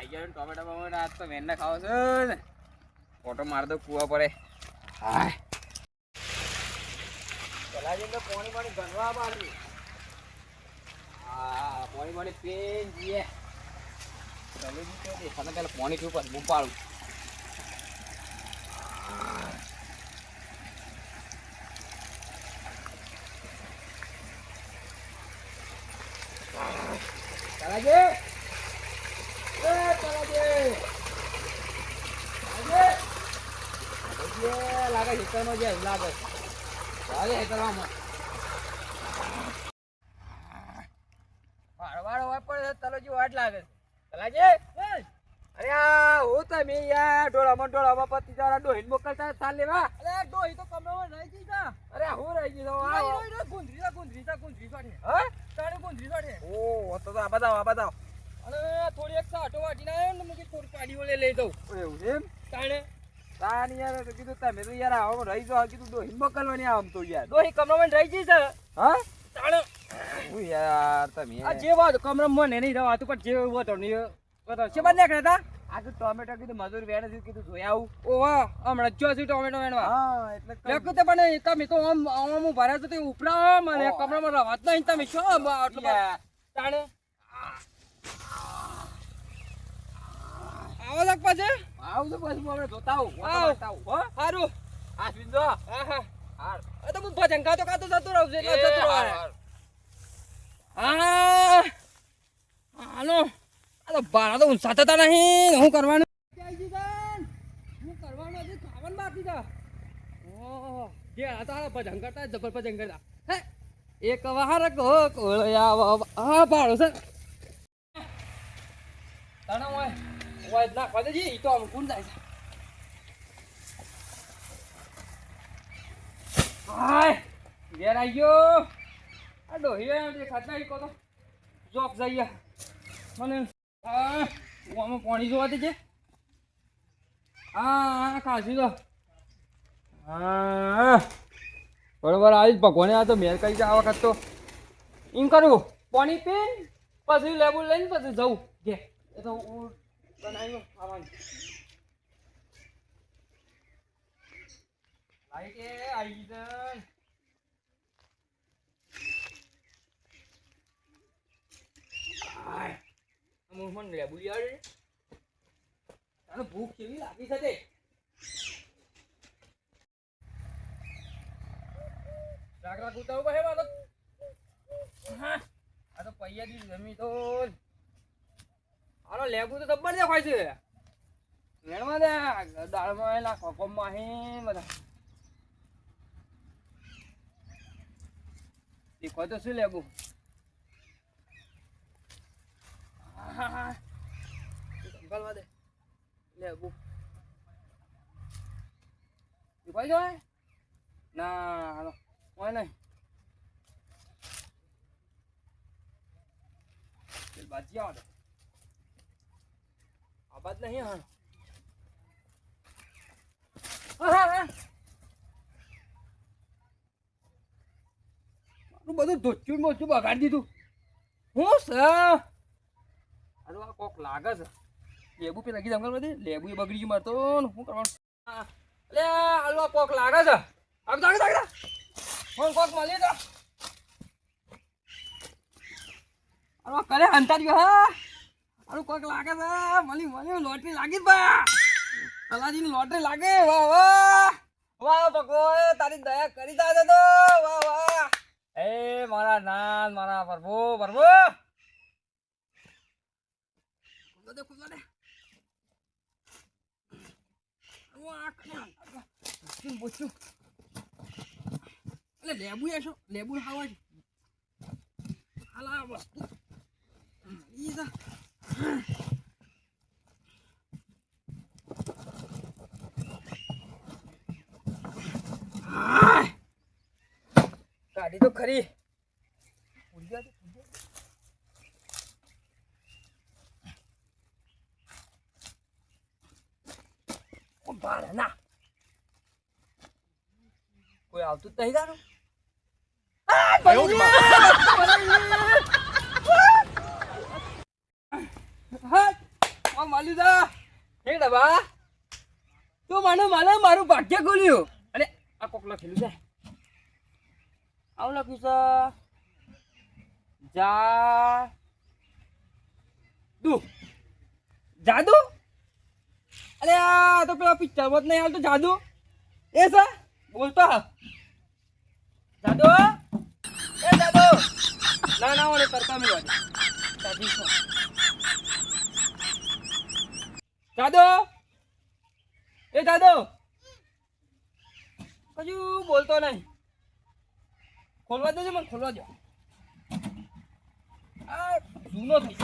આઈ ગયો ટોમેટો બમેટો આજ તો વેન ખાવો છે ને ફોટો માર દો કુવા પડે હાય ચલાજી તો પાણી ગણવા બાકી હા પાણી પેન જીએ ચલેજી તો દેખાને પેલા પાણી પીવું પછી બૂમ પાડું ચલાજી લાગે હિતરમાં જે લાગે ચાલે હિતરમાં વાળો વાળ પડે તલોજી વાટ લાગે તલાજી અરે આ હું તમે યાર ઢોળામાં પતિ તારા ડોહીન મોકલતા ચાલ લેવા અરે ડોહી તો કમરામાં રહી ગઈ તા અરે હું રહી ગઈ આ ગુંદરી સાઠે હા તારે ગુંદરી સાઠે ઓ તો આ બતાવ અને થોડી એક સાટો વાટીને આવ્યો ને મુકે થોડી પાડી ઓલે લઈ દઉં એવું એમ તાણે તાન યાર તો કીધું તમે તો યાર આવો રહી જાવ કીધું ડોહી મોકલવાની આમ તો યાર ડોહી કમરામાં રહી ગઈ છે હા તાણે હું યાર તમે આ જે વાત કમરામાં મને નહીં રહો તું પણ જે વાત નહીં બતાવ છે બંને કરતા આ તો ટોમેટો કીધું મજૂર વેણ છે કીધું જોઈ આવું ઓ વાહ હમણાં જો છે ટોમેટો વેણવા હા એટલે લખું તો પણ તમે તો આમ ભરે તો તે ઉપરા મને કમરામાં રવાત નહીં તમે શું આટલું તાણે આવો લાગ પાછે આવું તો પછી આપણે જોતા આવું હો હારું આ સ્વિંજો હા હાર એ તો હું ભજન ગાતો જતો રહું છું એટલે જતો રહું હા હાલો આ તો બારા તો ઊંચા થતા નહીં હું કરવાનું હજી ખાવાનું બાકી છે ઓહ જે આ તો ભજન કરતા જબર ભજન કરતા હે એક વાર કોળયા આ બાળો છે તને ઓય ના ફાદેજી ઈ તો આમ કોણ જાય છે હાય ઘેર આવી ગયો આ ડોહી તે ખાતા ઈ કો તો જોક જઈએ મને આમાં પાણી જોવા દેજે હા ખાસી તો હા બરોબર આવી ભગવાને આ તો મેર કરી આ વખત તો એમ કરું પાણી પીને પછી લેબુ લઈને પછી જવું ઘે એ તો બનાવ્યો ખાવાનું લાઈટ એ આવી જાય મને લેબુ યાર આનો ભૂખ કેવી લાગી છે તે રાગરા કૂતા ઉપર હે મારો હા આ તો પૈયાથી જમી તો આનો લેબુ તો જબ્બર દેખાય છે લેણમાં દે દાળમાં એલા કોકમમાં હે બધા દેખાય તો શું લેબુ હા સંભાળવા દે લેબુ દેખાય છે ના હાલો કોઈ નહીં બાજી આવો આબાદ નહીં હા બધું ધોચ્યું મોચું બગાડી દીધું હું સર અરે આ કોક લાગે છે લેબુ પેલા કીધું અંકલ બધી લેબુ એ બગડી ગયું મારતો ને શું કરવાનું એટલે હાલો કોક લાગે છે આમ તાકે ફોન કોક મળી તો અરે કરે હંતા ગયો હા અરે કોક લાગે છે મળી લોટરી લાગી બા તલાજીની લોટરી લાગે વાહ વાહ વાહ ભગવાન તારી દયા કરી દે તો વાહ વાહ એ મારા નાન મારા પ્રભુ ખુદા દે બોચું એટલે લેબુ એસો લેબુ ખાવા છે હાલા વસ્તુ ઈ તો ગાડી તો ખરી ઉડી ગયા ભાડે ના કોઈ આવતું જ નહીં ગાનું માલ્યું જા હે ડબા તો મને મારું ભાગ્ય ખોલ્યું અરે આ કોક લખેલું છે આવું લખ્યું છે જાદુ અરે આ તો પેલા પિક્ચર માં નહીં આવતું જાદુ એ છે બોલતો જાદુ એ જાદુ ના ઓલે કરતા મેં જાદુ એ જાદુ હજુ બોલતો નહીં ખોલવા દેજો મને ખોલવા દો આ જૂનો થઈ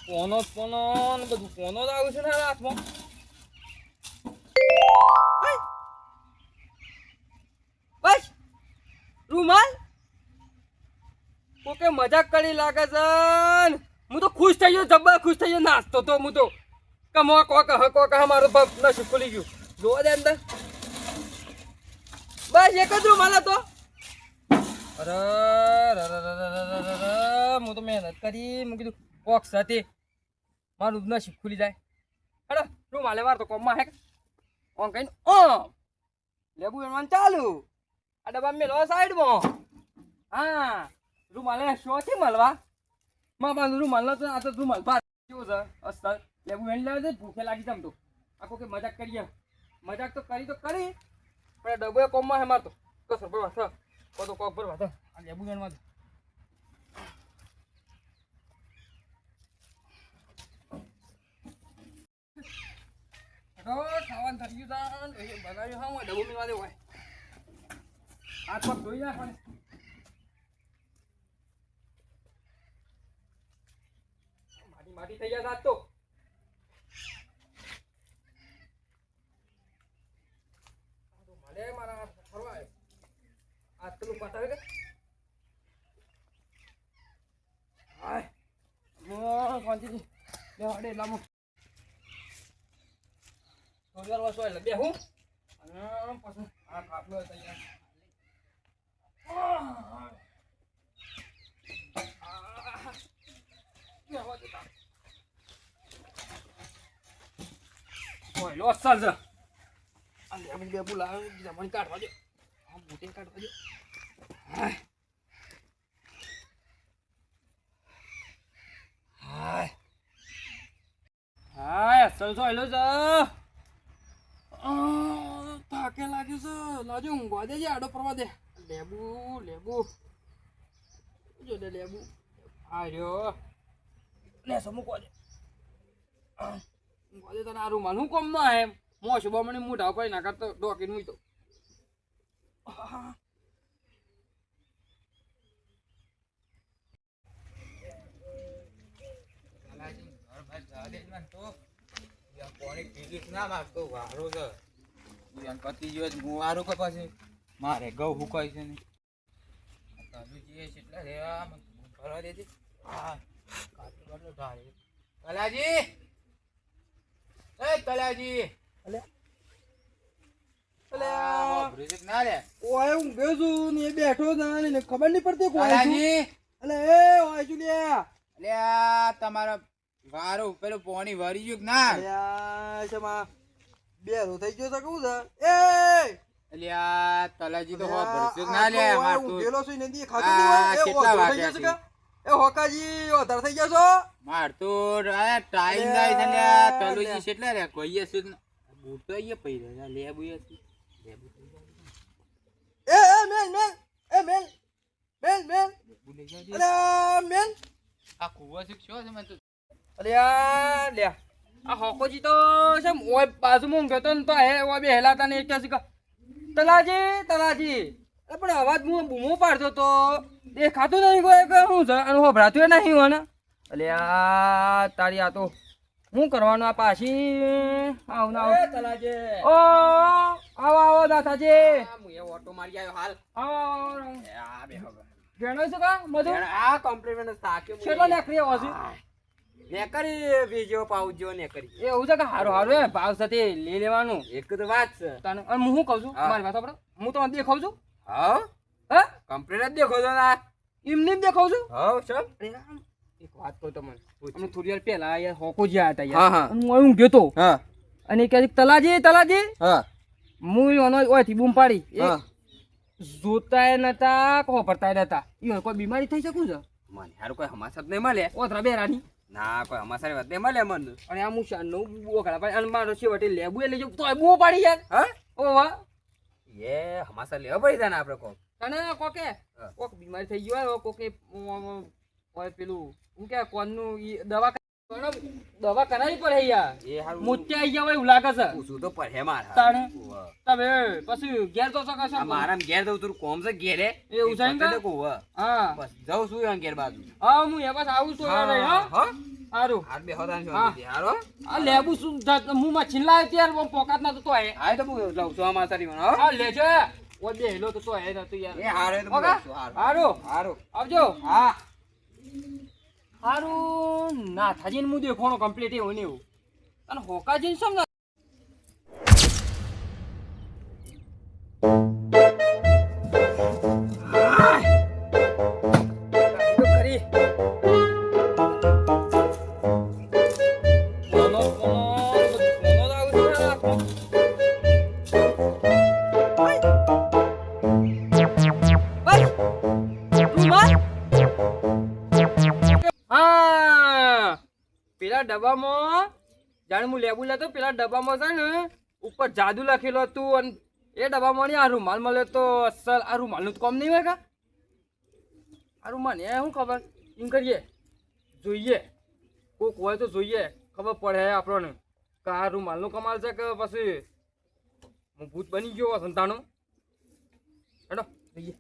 પોનો બધું પોનો જ આવ્યું છે ને હાથમાં બસ રૂમાલ કોકે મજાક કરી લાગે છે હું તો ખુશ થઈ ગયો જબ્બર ખુશ થઈ ગયો નાચતો તો હું તો કમો કોક મારું પગ નસીબ ખુલી ગયું જોવા દે અંદર બસ એક જ રૂમાલ હતો અરે હું તો મહેનત કરી મેં કીધું કોક સાથે મારું નસીબ ખુલી જાય અરે રૂમાલે વાર તો કોમમાં હે ઓમ કહીને લેબુ એમાં ચાલુ આ ડબ્બા મેલો સાઈડમાં હા રૂમાલે શોથી મળવા મારું રૂમાલ નતો આ તો રૂમાલ બાર કેવું છે અસ્તર લેબુ એની લાવે છે ભૂખે લાગી જમ તો આખો કે મજાક કરીએ મજાક તો કરી પણ ડબ્બો કોમમાં હે મારતો કસર ભરવા છે બધો કોક ભરવા છે આ લેબુ એનમાં ખાવાનું થઈ ગયું બનાવ્યું હા ડબ્બો મેળવા દેવું હોય હાથ પગ ધોઈ નાખવાનું માટી થઈ ગયા તો મળે મારા ફરવા આ પેલું પતાવે કે હાય શાંતિથી બેહાડે લામો થોડી વાર વસો એટલે બેહું અને પછી આ કાપલો તૈયાર ઓય લો સર અને આપણે બે બોલાવ જમણ કાઢવા દો આ મોટે કાઢવા દો હાય હાય હાય અસલ સોયલો છે થાકે લાગ્યું છે લાજો ઊંઘવા દેજે આડો પરવા દે લેબુ જો દે લેબુ આર્યો લે સમૂકવા દે ઊંઘવા દે તને આ રૂમાલ હું કોમમાં હે મોશ બમણી મોઢા ઉપર ના કરતો ડોકીને મૂઈ તો મારે ઘઉં હુકાય છે ને તલાજી તલાજી ના રે ઓય હું ગયો છું ને બેઠો ને ખબર નહીં પડતી તલાજી અલે એ ઓય જુલિયા અલે આ તમારા વારો પેલો પોણી વરી ગયું ના અલ્યા શમા બેરો થઈ ગયો છે કહું છે એ અલ્યા તલાજી તો હો ભરસે ના લે માર તો પેલો સુઈ નદી ખાતો નહીં કેટલા વાગ્યા છે એ હોકાજી ઓધર થઈ ગયા છો માર તો આ ટાઈમ જાય છે ને તલાજી કેટલા રે કોઈએ સુદ બૂટ તો એ પઈ રહ્યા લેબુ એ લેબુ મેલ ભૂલી જાય અલ્યા મેલ આ કુવા છે શું છે મને તો અલ્યા લે આ હોકોજી તો છે ઓય બાજુમાં ઊંઘ્યો તો ને તો હે ઓય બે હેલાતા ને એક છે તલાજી એ પણ અવાજ બૂમો પાડતો તો દેખાતું નહીં કોઈ કે શું છે અને હોભરાતું નહીં હોય અલ્યા તારી આ તો શું કરવાનું આ પાછી આવ તલાજી ઓ આવો દાદાજી હું એ ઓટો મારી આવ્યો હાલ આવો આ બે હવે ગેણો છે કા મધુ આ કોમ્પ્લિમેન્ટ તાકે કેટલો લેખરી આવો છે નેકરી બીજો પાઉચ જો નેકરી એ એવું છે કે હારો હારો હે ભાવ સાથે લઈ લેવાનું એક તો વાત છે તને અને હું શું કહું છું હા. મારી વાત સાંભળો હું તો દેખાઉં છું હા હા કમ્પ્લીટ જ દેખો તો ના એમને જ દેખાઉં છું હા સર અરે આમ એક વાત કહું તમને અમે થોડી વાર પહેલા યાર હોકો જ્યાં હતા હા, યાર હા. અને હું અહીં ઊંઘ્યો તો હા અને એ કહે તલાજી તલાજી હા હું ઓનો ઓયથી બૂમ પાડી એ હા જોતાય નતા કો પડતાય નતા ઈ કોઈ બીમારી થઈ શકું છે મને હારું કોઈ હમાસત નહીં મળે ઓતરા બેરાની ના કોઈ હમાસત વાત નહીં મળે મને અને આ મુશા નો બોકડા પાડી અને મારો છેવટે લેબુ એ લઈ જાઉં તોય બૂમો પાડી યાર હા ઓ વાહ એ હમાસત લેવા પડી જાય ને આપણે કોક તને કોકે હા. કોક બીમારી થઈ ગયો હોય કોકે ઓય પેલું હું કે કોનનું ઈ દવા દવા કરાવી પડે યાર એ હારું મોતિયા આઈ ગયા હોય એવું લાગે છે પૂછું તો પડે મારા તાણે? ઉવ્વ. તમે પછી ઘેર તો શકો આ છો મારા ઘેર જવું થોડું કોમ છે ઘેરે એવું છે એમ પતે કે? તો કહું, હા. હા બસ જાઉં છું એમ ઘેર બાજુ હા હું એ બસ આવું છું યાર હા હા સારું હાથ બે હોતા ને હા. શાંતિથી, હારો આ લેબુ શું હું મચ્છી લાવ્યો ત્યારે પોકાત ના તો હે હા એ તો હું લઉં છું અમારા શરીરમાં, હો. આ લેજો ઓ બે હેલો તો હે નતું યાર એ હારો એ તો હું ઓકા? લઉં છું, હારો. હારું હારો આવજો હા હારું ના થાજીને હું દેખોણો કમ્પ્લીટ એવું ને એવું અને હોકાજીને સમ ના ખરી કોનો તો આવું છે આ. હા પેલા ડબ્બામાં જાણે હું લેબુ લેતો પેલા ડબ્બામાં છે ને ઉપર જાદુ લખેલું હતું અને એ ડબ્બામાં નહીં આ રૂમાલ મળ્યો તો અસલ આ રૂમાલનું તો કામ નહીં હોય કા આ રૂમાલ એ શું ખબર એમ કરીએ જોઈએ કોક હોય તો જોઈએ ખબર પડે આપણને કે આ રૂમાલનું કમાલ છે કે પછી હું ભૂત બની ગયો સંતાનો હેડો જોઈએ